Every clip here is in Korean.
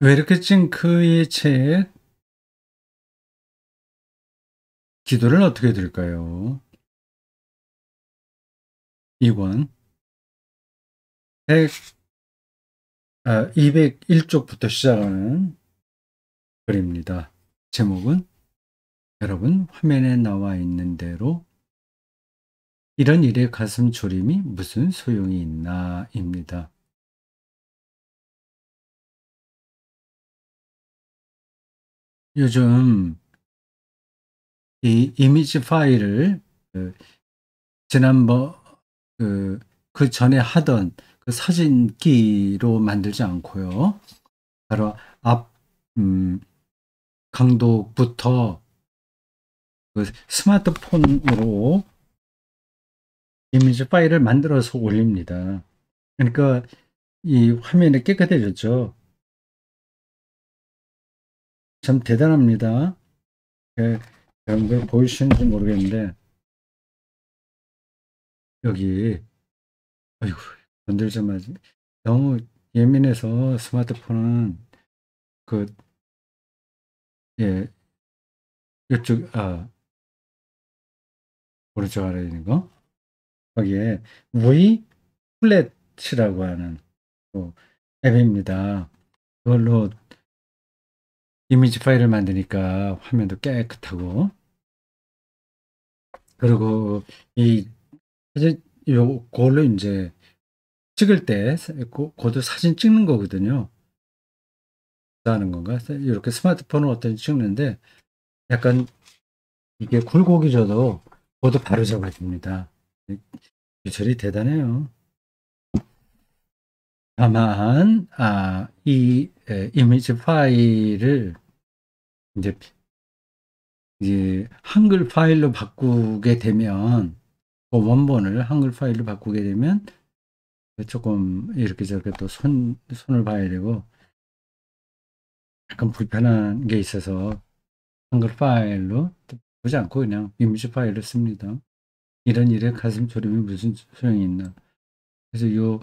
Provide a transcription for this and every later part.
웨르크 징크의 책 기도를 어떻게 드릴까요? 2권 201쪽부터 시작하는 글입니다. 제목은 여러분 화면에 나와 있는 대로 이런 일에 가슴 졸임이 무슨 소용이 있나 입니다. 요즘 이 이미지 파일을 그 지난번 그 전에 하던 그 사진기로 만들지 않고요. 바로 앞 강도부터 그 스마트폰으로 이미지 파일을 만들어서 올립니다. 그러니까 이 화면이 깨끗해졌죠. 참 대단합니다. 여러분들 보이시는지 모르겠는데 여기 아이고 건들자마자 너무 예민해서 스마트폰은 그 예 이쪽 오른쪽 아래에 있는 거 거기에 V 플랫이라고 하는 또 앱입니다. 그걸로 이미지 파일을 만드니까 화면도 깨끗하고 그리고 이 사진 요걸로 인제 찍을 때 고도 사진 찍는 거거든요. 하는 건가? 이렇게 스마트폰을 어떤 찍는데 약간 이게 굴곡이 져도 고도 바로 잡아 줍니다. 기술이 대단해요. 다만 이 이미지 파일을 인제 이제 한글 파일로 바꾸게 되면 그 원본을 한글 파일로 바꾸게 되면 조금 이렇게 저렇게 또 손을 봐야 되고 약간 불편한 게 있어서 한글 파일로 보지 않고 그냥 이미지 파일을 씁니다. 이런 일에 가슴 졸임이 무슨 소용이 있나. 그래서 요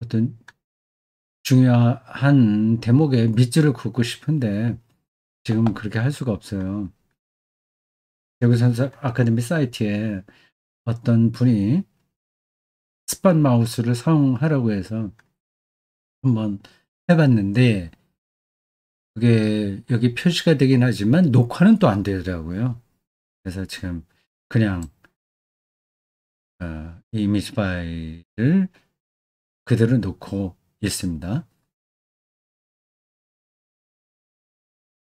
어떤 중요한 대목에 밑줄을 긋고 싶은데 지금은 그렇게 할 수가 없어요. 대구 선수 아카데미 사이트에 어떤 분이 스팟 마우스를 사용하라고 해서 한번 해봤는데 그게 여기 표시가 되긴 하지만 녹화는 또 안 되더라고요. 그래서 지금 그냥 이미지 파일을 그대로 놓고 있습니다.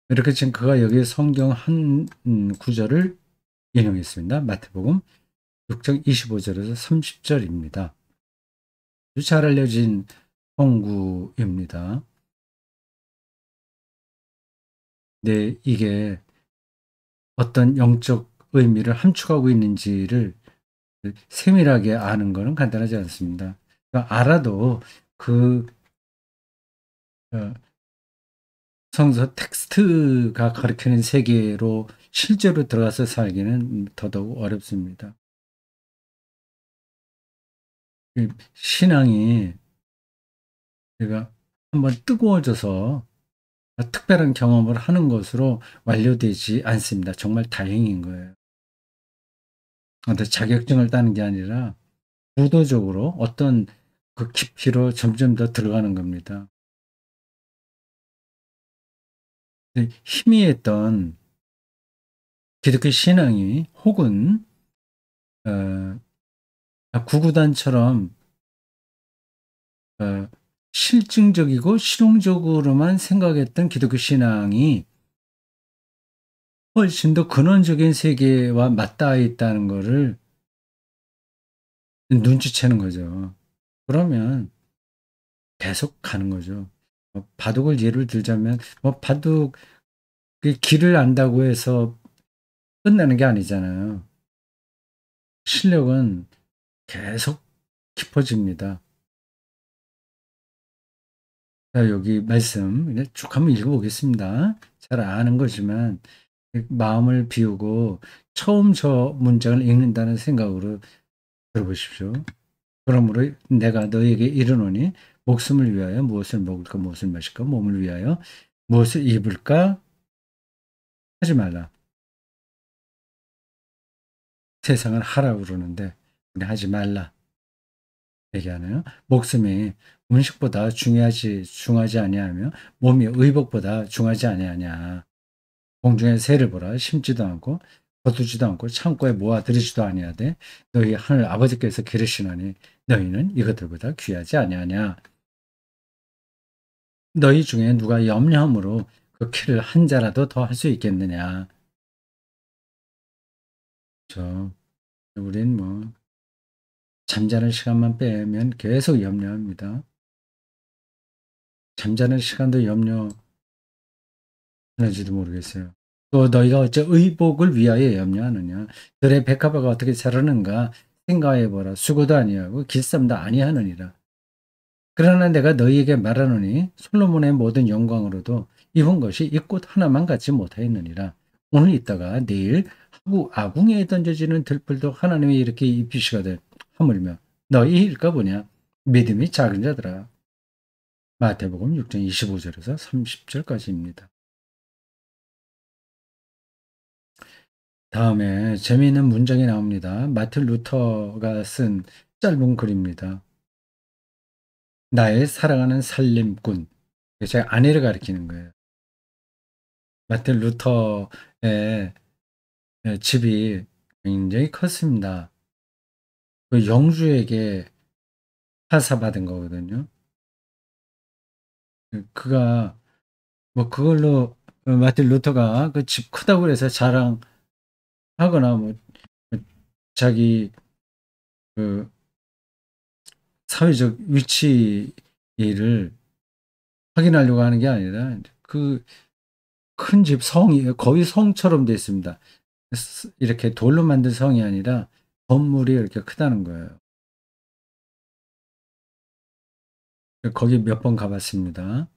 이렇게 지금 그가 여기 성경 한 구절을 인용했습니다. 마태복음 6장 25절에서 30절입니다. 잘 알려진 성구입니다. 네, 이게 어떤 영적 의미를 함축하고 있는지를 세밀하게 아는 것은 간단하지 않습니다. 그러니까 알아도 그 어, 성서 텍스트가 가리키는 세계로 실제로 들어가서 살기는 더더욱 어렵습니다. 신앙이 우리가 한번 뜨거워져서 특별한 경험을 하는 것으로 완료되지 않습니다. 정말 다행인 거예요. 근데 자격증을 따는 게 아니라 의도적으로 어떤 그 깊이로 점점 더 들어가는 겁니다. 희미했던 기독교 신앙이 혹은 어, 구구단처럼 어, 실증적이고 실용적으로만 생각했던 기독교 신앙이 훨씬 더 근원적인 세계와 맞닿아 있다는 거를 눈치채는 거죠. 그러면 계속 가는 거죠. 바둑을 예를 들자면 바둑 그 길을 안다고 해서 끝나는 게 아니잖아요. 실력은 계속 깊어집니다. 자, 여기 말씀 그냥 쭉 한번 읽어보겠습니다. 잘 아는 거지만 마음을 비우고 처음 저 문장을 읽는다는 생각으로 들어보십시오. 그러므로 내가 너에게 이르노니 목숨을 위하여 무엇을 먹을까, 무엇을 마실까, 몸을 위하여 무엇을 입을까 하지 말라. 세상은 하라고 그러는데 우리 하지 말라 얘기하네요. 목숨이 음식보다 중하지 아니하며 몸이 의복보다 중하지 아니하냐. 공중의 새를 보라. 심지도 않고 거두지도 않고 창고에 모아들이지도 아니하되 너희 하늘 아버지께서 기르시나니 너희는 이것들보다 귀하지 아니하냐. 너희 중에 누가 염려함으로 그 키를 한 자라도 더 할 수 있겠느냐. 우린 뭐 잠자는 시간만 빼면 계속 염려합니다. 잠자는 시간도 염려하는지도 모르겠어요. 또 너희가 어째 의복을 위하여 염려하느냐. 들의 백합화가 어떻게 자라는가 생각해보라. 수고도 아니하고 길쌈도 아니하느니라. 그러나 내가 너희에게 말하노니 솔로몬의 모든 영광으로도 입은 것이 이 꽃 하나만 갖지 못하였느니라. 오늘 있다가 내일 아궁이에 던져지는 들풀도 하나님이 이렇게 입히시거든. 하물며 너희일까 보냐. 믿음이 작은 자들아. 마태복음 6장 25절에서 30절까지입니다. 다음에 재미있는 문장이 나옵니다. 마틴 루터가 쓴 짧은 글입니다. 나의 사랑하는 살림꾼. 제 아내를 가리키는 거예요. 마틴 루터의 집이 굉장히 컸습니다. 그 영주에게 하사받은 거거든요. 그가 뭐 그걸로 마틴 루터가 그 집 크다고 해서 자랑하거나 뭐 자기 그 사회적 위치를 확인하려고 하는 게 아니라 그 큰 집 성이 거의 성처럼 되어 있습니다. 이렇게 돌로 만든 성이 아니라 건물이 이렇게 크다는 거예요. 거기 몇 번 가봤습니다.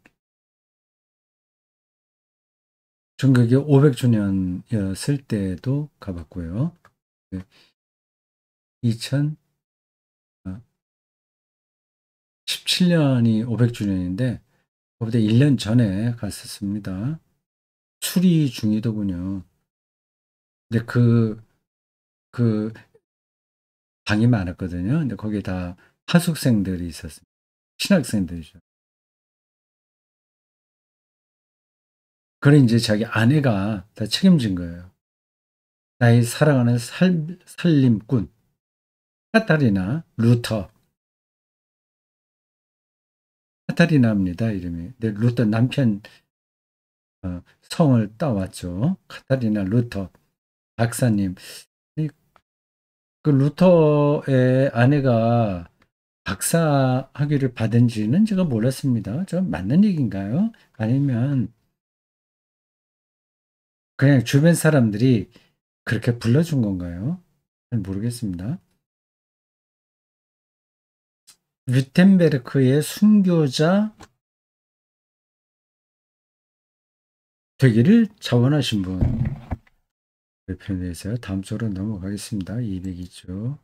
전 그게 500주년이었을 때도 가봤고요. 2017년이 500주년인데 그보다 1년 전에 갔었습니다. 수리 중이더군요. 근데 그 방이 많았거든요. 근데 거기에 다 하숙생들이 있었어요. 신학생들이죠. 그래 이제 자기 아내가 다 책임진 거예요. 나의 사랑하는 살림꾼 카타리나 루터. 카타리나입니다, 이름이. 근데 루터 남편 성을 따왔죠. 카타리나 루터 박사님. 그 루터의 아내가 박사 학위를 받은지는 제가 몰랐습니다. 저 맞는 얘기인가요? 아니면 그냥 주변 사람들이 그렇게 불러준 건가요? 잘 모르겠습니다. 뮤텐베르크의 순교자 되기를 자원하신 분. 그 표현에서 다음 쪽으로 넘어가겠습니다. 202쪽.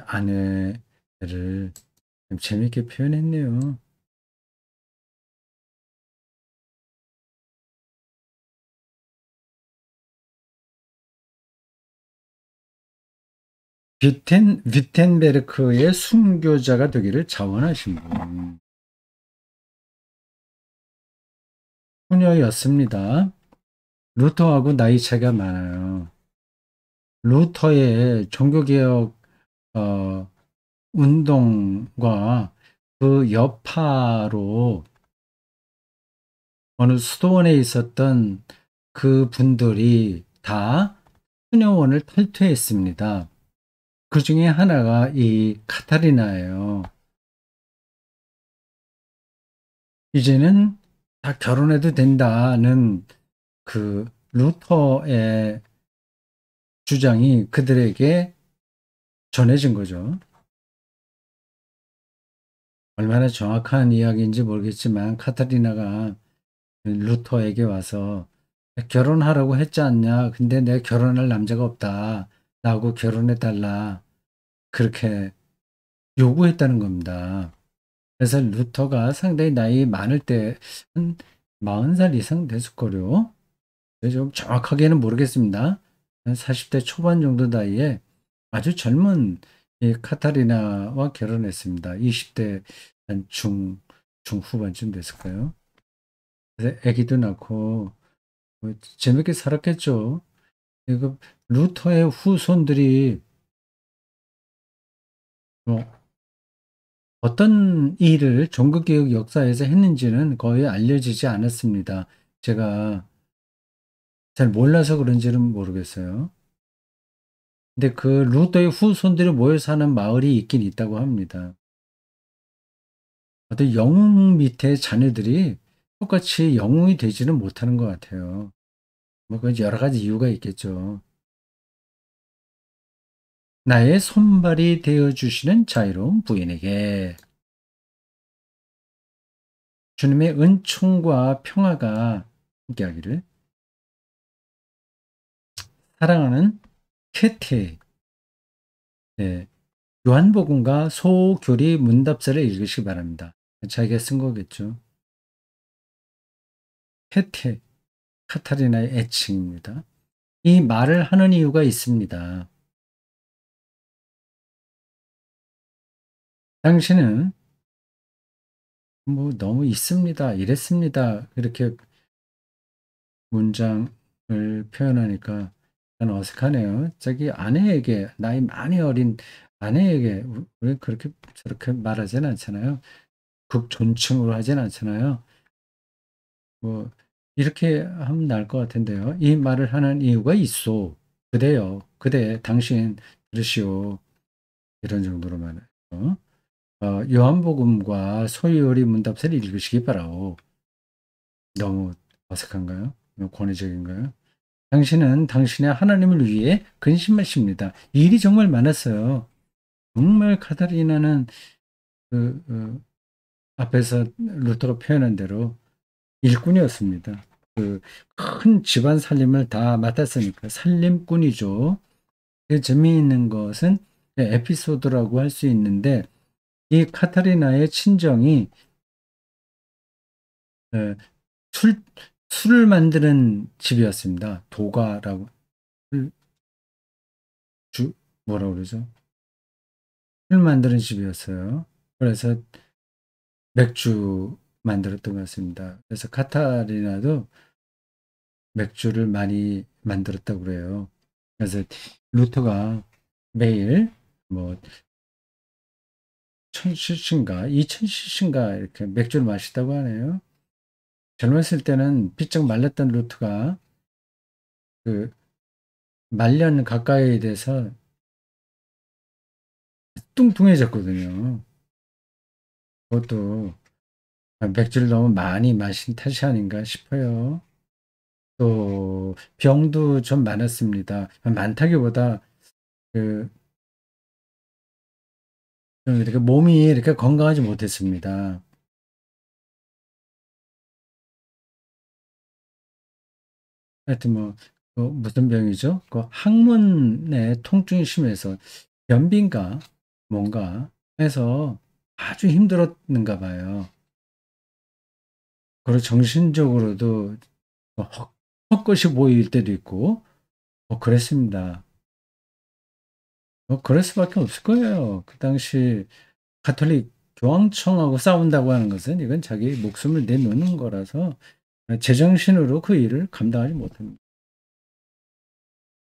아내를 재밌게 표현했네요. 뷰텐베르크의 순교자가 되기를 자원하신 분. 소녀였습니다. 루터하고 나이 차이가 많아요. 루터의 종교개혁 운동과 그 여파로 어느 수도원에 있었던 그 분들이 다 수녀원을 탈퇴했습니다. 그 중에 하나가 이 카타리나예요. 이제는 다 결혼해도 된다는 그 루터의 주장이 그들에게 전해진 거죠. 얼마나 정확한 이야기인지 모르겠지만 카타리나가 루터에게 와서 결혼하라고 했지 않냐. 근데 내가 결혼할 남자가 없다. 나하고 결혼해 달라. 그렇게 요구했다는 겁니다. 그래서 루터가 상당히 나이 많을 때 한 40살 이상 됐을 거요. 좀 정확하게는 모르겠습니다. 한 40대 초반 정도 나이에 아주 젊은 이 카타리나와 결혼했습니다. 20대 한 중후반쯤 됐을까요? 그래서 아기도 낳고 뭐 재밌게 살았겠죠. 그 루터의 후손들이 뭐 어떤 일을 종교개혁 역사에서 했는지는 거의 알려지지 않았습니다. 제가 잘 몰라서 그런지는 모르겠어요. 근데 그 루터의 후손들이 모여 사는 마을이 있긴 있다고 합니다. 어떤 영웅 밑에 자녀들이 똑같이 영웅이 되지는 못하는 것 같아요. 뭐, 그 여러 가지 이유가 있겠죠. 나의 손발이 되어 주시는 자유로운 부인에게 주님의 은총과 평화가 함께하기를. 사랑하는 캐티, 네, 요한복음과 소교리 문답서를 읽으시기 바랍니다. 자기가 쓴 거겠죠. 캐티, 카타리나의 애칭입니다. 이 말을 하는 이유가 있습니다. 당신은 뭐 너무 있습니다. 이랬습니다. 이렇게 문장을 표현하니까 약간 어색하네요. 자기 아내에게, 나이 많이 어린 아내에게 왜 그렇게 저렇게 말하진 않잖아요. 극존칭으로 하진 않잖아요. 뭐 이렇게 하면 나을 것 같은데요. 이 말을 하는 이유가 있어. 그대여, 그대, 당신 들으시오. 이런 정도로 말해요. 요한복음과 소유리 문답서를 읽으시기 바라오. 너무 어색한가요? 너무 권위적인가요? 당신은 당신의 하나님을 위해 근심하십니다. 일이 정말 많았어요. 정말 카타리나는 앞에서 루터가 표현한 대로 일꾼이었습니다. 큰 집안 살림을 다 맡았으니까 살림꾼이죠. 재미있는 것은 에피소드라고 할 수 있는데 이 카타리나의 친정이 에, 술, 술을 만드는 집이었습니다. 도가라고 술- 주 뭐라고 그러죠? 술 만드는 집이었어요. 그래서 맥주 만들었던 것 같습니다. 그래서 카타리나도 맥주를 많이 만들었다고 그래요. 그래서 루터가 매일 뭐 1000cc인가 2000cc인가 이렇게 맥주를 마시다고 하네요. 젊었을 때는 비쩍 말랐던 루터가 그 말년 가까이 돼서 뚱뚱해졌거든요. 그것도 맥주를 너무 많이 마신 탓이 아닌가 싶어요. 또 병도 좀 많았습니다. 많다기보다 그 좀 이렇게 몸이 이렇게 건강하지 못했습니다. 하여튼 뭐 무슨 병이죠? 그 항문에 통증이 심해서 변비인가 뭔가 해서 아주 힘들었는가 봐요. 그리고 정신적으로도 헛것이 보일 때도 있고 그랬습니다. 그럴 수밖에 없을 거예요. 그 당시 가톨릭 교황청하고 싸운다고 하는 것은 이건 자기 목숨을 내놓는 거라서 제정신으로 그 일을 감당하지 못합니다.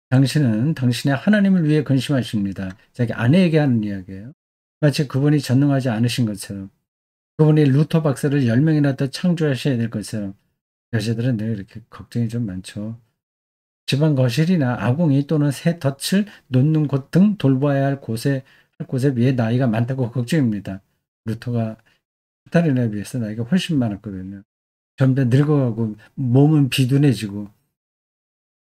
당신은 당신의 하나님을 위해 근심하십니다. 자기 아내에게 하는 이야기예요. 마치 그분이 전능하지 않으신 것처럼 그분이 루터 박사를 10명이나 더 창조하셔야 될 것처럼 여자들은 늘 이렇게 걱정이 좀 많죠. 집안 거실이나 아궁이 또는 새 덫을 놓는 곳 등 돌봐야 할 곳에 비해 나이가 많다고 걱정입니다. 루터가 카타리나에 비해서 나이가 훨씬 많았거든요. 점점 늙어가고 몸은 비둔해지고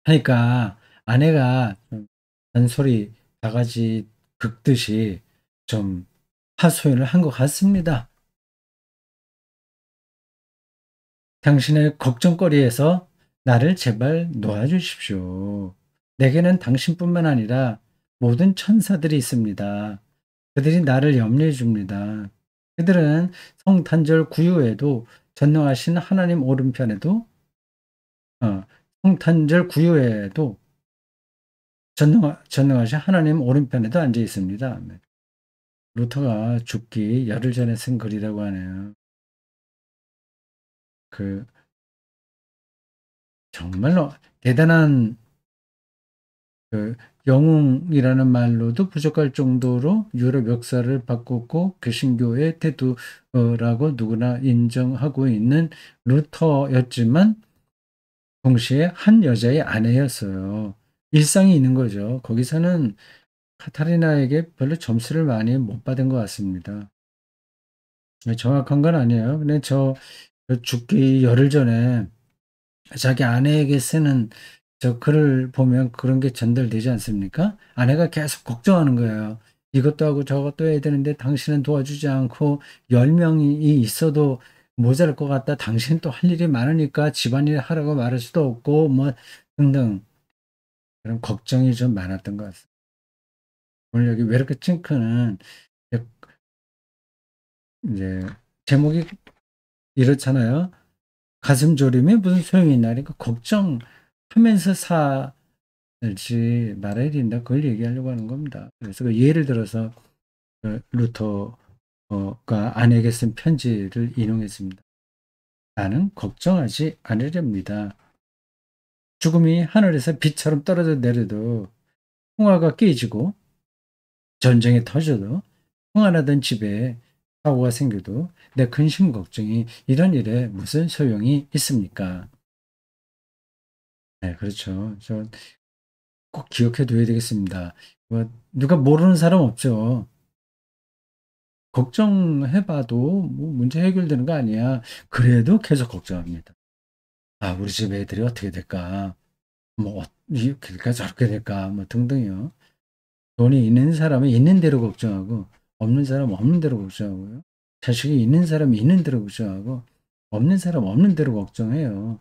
하니까 아내가 좀 잔소리 바가지 긁듯이 좀 하소연을 한 것 같습니다. 당신의 걱정거리에서 나를 제발 놓아주십시오. 내게는 당신뿐만 아니라 모든 천사들이 있습니다. 그들이 나를 염려해 줍니다. 그들은 성탄절 구유에도 전능하신 하나님 오른편에도 성탄절 구유에도 전능하신 하나님 오른편에도 앉아 있습니다. 아멘. 루터가 죽기 열흘 전에 쓴 글이라고 하네요. 그 정말로 대단한 그 영웅이라는 말로도 부족할 정도로 유럽 역사를 바꿨고 개신교의 태두라고 누구나 인정하고 있는 루터였지만 동시에 한 여자의 아내였어요. 일상이 있는 거죠. 거기서는 카타리나에게 별로 점수를 많이 못 받은 것 같습니다. 정확한 건 아니에요. 근데 저 죽기 열흘 전에 자기 아내에게 쓰는 저 글을 보면 그런 게 전달되지 않습니까? 아내가 계속 걱정하는 거예요. 이것도 하고 저것도 해야 되는데 당신은 도와주지 않고 10명이 있어도 모자랄 것 같다. 당신은 또 할 일이 많으니까 집안일 하라고 말할 수도 없고 뭐 등등 그런 걱정이 좀 많았던 것 같습니다. 오늘 여기 왜 이렇게 찡크는 이제 제목이 이렇잖아요. 가슴 졸임에 무슨 소용이 있나? 그러니까 걱정하면서 살지 말아야 된다. 그걸 얘기하려고 하는 겁니다. 그래서 그 예를 들어서 루터가 아내에게 쓴 편지를 인용했습니다. 나는 걱정하지 않으렵니다. 죽음이 하늘에서 비처럼 떨어져 내려도 풍화가 깨지고 전쟁이 터져도 평안하던 집에 사고가 생겨도 내 근심 걱정이 이런 일에 무슨 소용이 있습니까? 네, 그렇죠. 저 꼭 기억해 둬야 되겠습니다. 뭐 누가 모르는 사람 없죠. 걱정해 봐도 뭐 문제 해결되는 거 아니야. 그래도 계속 걱정합니다. '아 우리 집 애들이 어떻게 될까? 뭐 이렇게 될까 저렇게 될까?' 뭐 등등이요. 돈이 있는 사람은 있는 대로 걱정하고 없는 사람은 없는 대로 걱정하고요. 자식이 있는 사람이 있는 대로 걱정하고 없는 사람 없는 대로 걱정해요.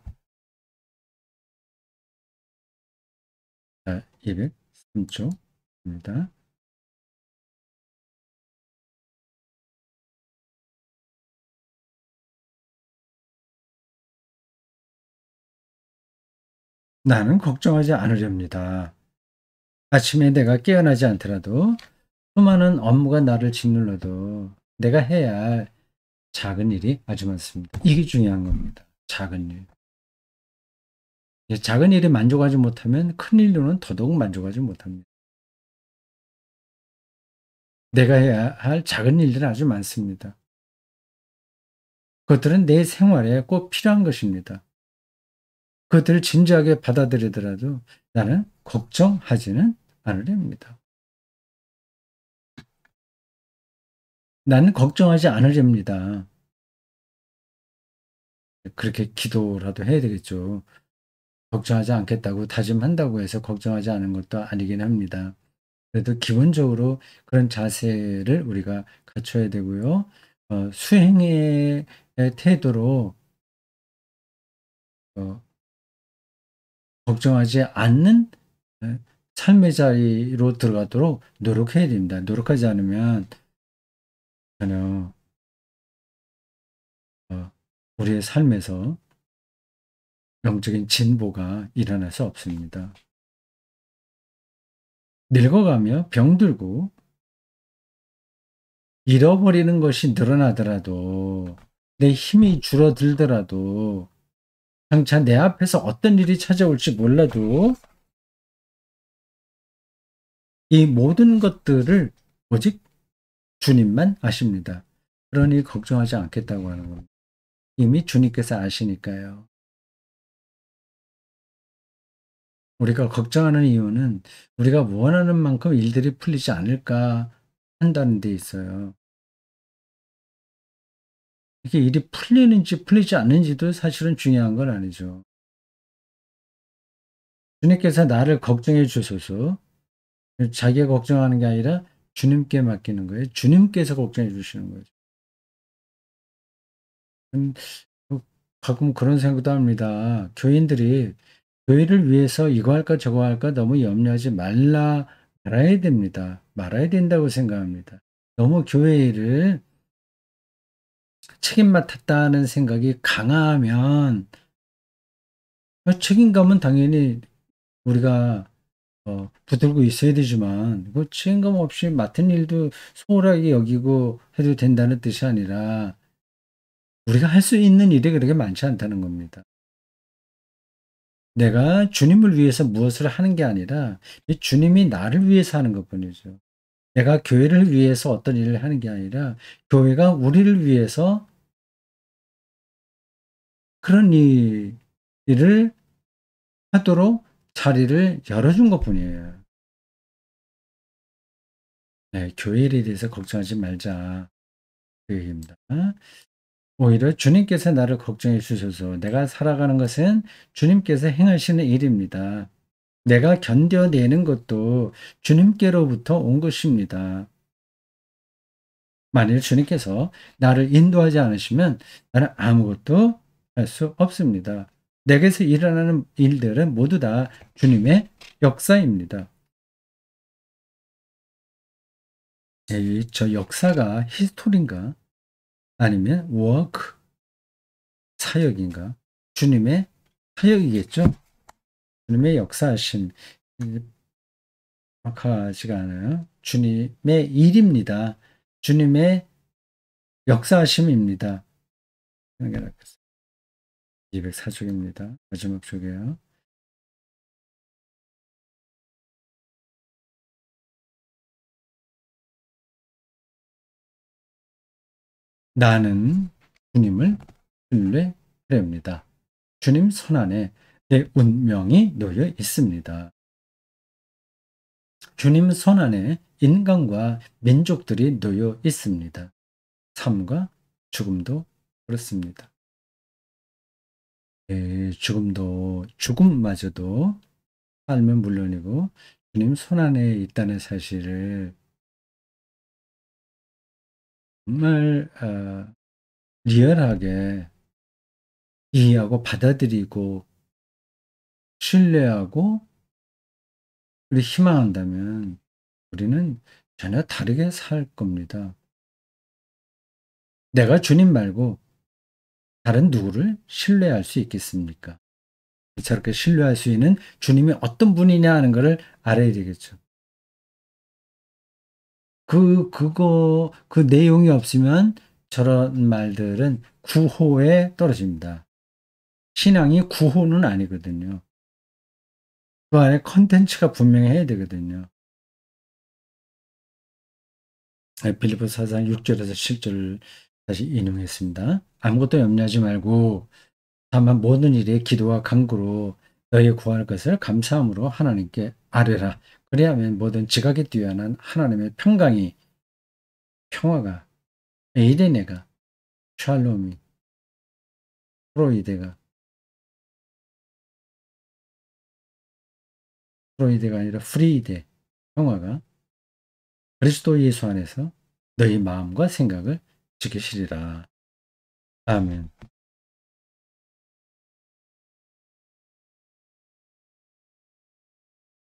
자 203 쪽입니다. 나는 걱정하지 않으렵니다. 아침에 내가 깨어나지 않더라도 수많은 업무가 나를 짓눌러도 내가 해야 할 작은 일이 아주 많습니다. 이게 중요한 겁니다. 작은 일. 작은 일에 만족하지 못하면 큰 일로는 더더욱 만족하지 못합니다. 내가 해야 할 작은 일들은 아주 많습니다. 그것들은 내 생활에 꼭 필요한 것입니다. 그것들을 진지하게 받아들이더라도 나는 걱정하지는 않으렵니다. 나는 걱정하지 않으렵니다. 그렇게 기도라도 해야 되겠죠. 걱정하지 않겠다고 다짐한다고 해서 걱정하지 않은 것도 아니긴 합니다. 그래도 기본적으로 그런 자세를 우리가 갖춰야 되고요. 수행의 태도로 어 걱정하지 않는 삶의 자리로 들어가도록 노력해야 됩니다. 노력하지 않으면 전혀 어 우리의 삶에서 영적인 진보가 일어날 수 없습니다. 늙어가며 병들고 잃어버리는 것이 늘어나더라도 내 힘이 줄어들더라도 장차 내 앞에서 어떤 일이 찾아올지 몰라도 이 모든 것들을 오직 주님만 아십니다. 그러니 걱정하지 않겠다고 하는 겁니다. 이미 주님께서 아시니까요. 우리가 걱정하는 이유는 우리가 원하는 만큼 일들이 풀리지 않을까 한다는 데 있어요. 이게 일이 풀리는지 풀리지 않는지도 사실은 중요한 건 아니죠. 주님께서 나를 걱정해 주소서. 자기가 걱정하는 게 아니라 주님께 맡기는 거예요. 주님께서 걱정해 주시는 거죠. 음 가끔 그런 생각도 합니다. 교인들이 교회를 위해서 이거 할까 저거 할까 너무 염려하지 말아야 됩니다. 말아야 된다고 생각합니다. 너무 교회 일을 책임 맡았다는 생각이 강하면 책임감은 당연히 우리가 붙들고 있어야 되지만 그 책임감 없이 맡은 일도 소홀하게 여기고 해도 된다는 뜻이 아니라 우리가 할 수 있는 일이 그렇게 많지 않다는 겁니다. 내가 주님을 위해서 무엇을 하는 게 아니라 이 주님이 나를 위해서 하는 것뿐이죠. 내가 교회를 위해서 어떤 일을 하는 게 아니라 교회가 우리를 위해서 그런 일을 하도록 자리를 열어준 것뿐이에요. 네, 교회 일에 대해서 걱정하지 말자. 그 얘기입니다. 오히려 주님께서 나를 걱정해 주셔서 내가 살아가는 것은 주님께서 행하시는 일입니다. 내가 견뎌내는 것도 주님께로부터 온 것입니다. 만일 주님께서 나를 인도하지 않으시면 나는 아무것도 할 수 없습니다. 내게서 일어나는 일들은 모두 다 주님의 역사입니다. 저 역사가 히스토리인가? 아니면 워크, 사역인가? 주님의 사역이겠죠? 주님의 역사하심, 정확하지가 않아요. 주님의 일입니다. 주님의 역사하심입니다. 204쪽입니다. 마지막 쪽이에요. 나는 주님을 신뢰합니다. 주님 손안에 내 운명이 놓여 있습니다. 주님 손안에 인간과 민족들이 놓여 있습니다. 삶과 죽음도 그렇습니다. 죽음마저도 삶은 물론이고 주님 손안에 있다는 사실을 정말 리얼하게 이해하고 받아들이고 신뢰하고 우리 희망한다면 우리는 전혀 다르게 살 겁니다. 내가 주님 말고 다른 누구를 신뢰할 수 있겠습니까? 저렇게 신뢰할 수 있는 주님이 어떤 분이냐 하는 것을 알아야 되겠죠. 그 내용이 없으면 저런 말들은 구호에 떨어집니다. 신앙이 구호는 아니거든요. 그 안에 컨텐츠가 분명해야 되거든요. 빌립보서 4장 6절에서 7절을 다시 인용했습니다. 아무것도 염려하지 말고 다만 모든 일에 기도와 간구로 너희의 구할 것을 감사함으로 하나님께 아뢰라. 그리하면 모든 지각에 뛰어난 하나님의 평강이 평화가 에이데네가 샬롬이 프로이데가 아니라 프리데 평화가 그리스도 예수 안에서 너희 마음과 생각을 지키시리라. 아멘.